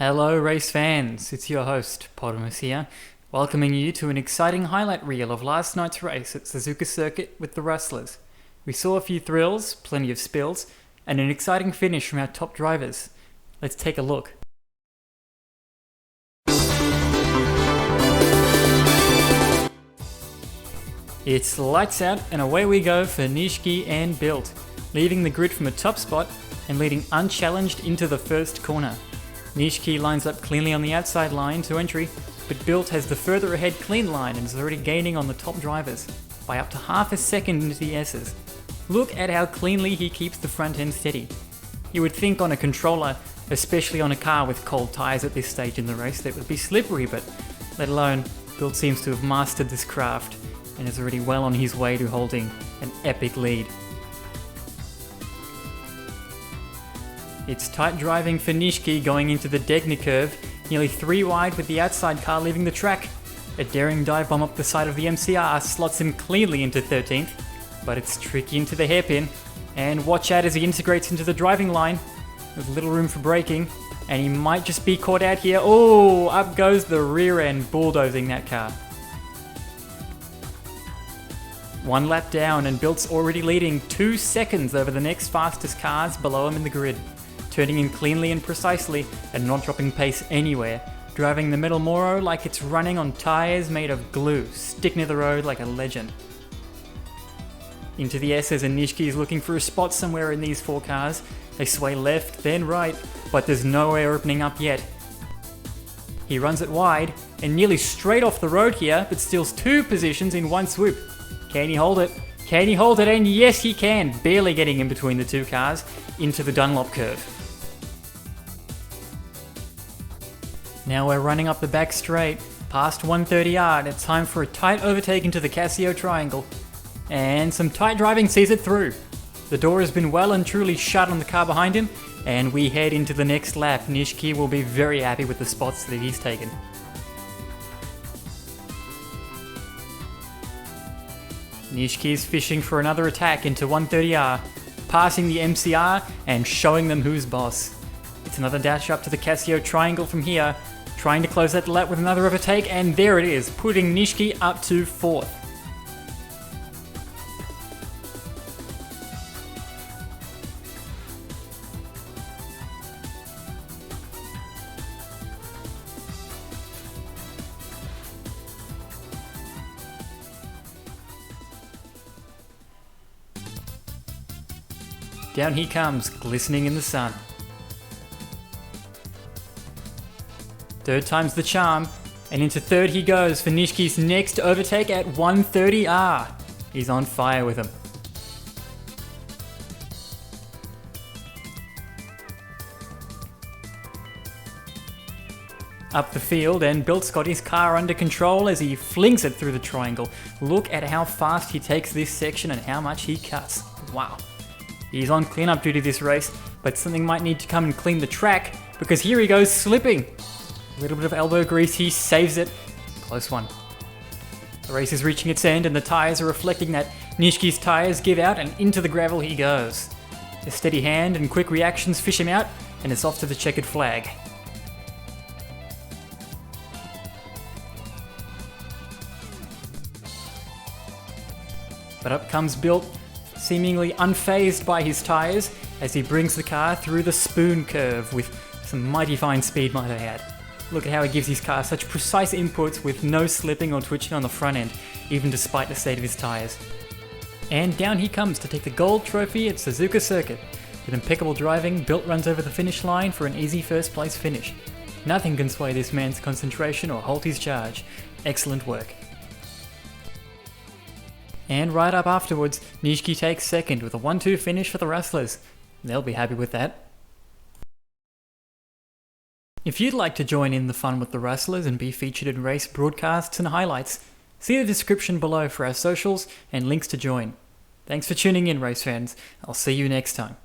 Hello race fans, it's your host, Potamus here, welcoming you to an exciting highlight reel of last night's race at Suzuka circuit with the Rustlers. We saw a few thrills, plenty of spills, and an exciting finish from our top drivers. Let's take a look. It's lights out and away we go for Nishiki and Bilt, leaving the grid from a top spot and leading unchallenged into the first corner. Nishiki lines up cleanly on the outside line to entry, but Bilt has the further ahead clean line and is already gaining on the top drivers by up to half a second into the S's. Look at how cleanly he keeps the front end steady. You would think on a controller, especially on a car with cold tyres at this stage in the race, that would be slippery, but let alone, Bilt seems to have mastered this craft and is already well on his way to holding an epic lead. It's tight driving for Nishiki going into the Degner curve, nearly 3 wide with the outside car leaving the track. A daring dive bomb up the side of the MCR slots him cleanly into 13th, but it's tricky into the hairpin, and watch out as he integrates into the driving line. There's little room for braking, and he might just be caught out here. Oh, up goes the rear end, bulldozing that car. 1 lap down and Bilt's already leading 2 seconds over the next fastest cars below him in the grid, turning in cleanly and precisely and not dropping pace anywhere, driving the Metal Moro like it's running on tyres made of glue, sticking to the road like a legend. Into the S's and Nishiki is looking for a spot somewhere in these 4 cars. They sway left, then right, but there's nowhere opening up yet. He runs it wide and nearly straight off the road here, but steals 2 positions in 1 swoop. Can he hold it? Can he hold it? And yes he can, barely getting in between the 2 cars into the Dunlop curve. Now we're running up the back straight, past 130R, and it's time for a tight overtake into the Casio triangle. And some tight driving sees it through. The door has been well and truly shut on the car behind him, and we head into the next lap. Nishiki will be very happy with the spots that he's taken. Nishiki's fishing for another attack into 130R, passing the MCR and showing them who's boss. It's another dash up to the Casio triangle from here, trying to close that lap with another overtake, and there it is, putting Nishiki up to 4th. Down he comes, glistening in the sun. 3rd time's the charm, and into 3rd he goes for Nishiki's next overtake at 130R. He's on fire with him. Up the field, and Bilt's got his car under control as he flings it through the triangle. Look at how fast he takes this section and how much he cuts. Wow. He's on cleanup duty this race, but something might need to come and clean the track, because here he goes slipping. A little bit of elbow grease, he saves it. Close one. The race is reaching its end and the tyres are reflecting that. Nishiki's tyres give out and into the gravel he goes. A steady hand and quick reactions fish him out, and it's off to the checkered flag. But up comes Bilt, seemingly unfazed by his tyres, as he brings the car through the spoon curve with some mighty fine speed, might I add. Look at how he gives his car such precise inputs with no slipping or twitching on the front end, even despite the state of his tyres. And down he comes to take the gold trophy at Suzuka circuit. With impeccable driving, Bilt runs over the finish line for an easy first place finish. Nothing can sway this man's concentration or halt his charge. Excellent work. And right up afterwards, Nishiki takes 2nd with a 1-2 finish for the Rustlers. They'll be happy with that. If you'd like to join in the fun with the Rustlers and be featured in race broadcasts and highlights, see the description below for our socials and links to join. Thanks for tuning in, race fans. I'll see you next time.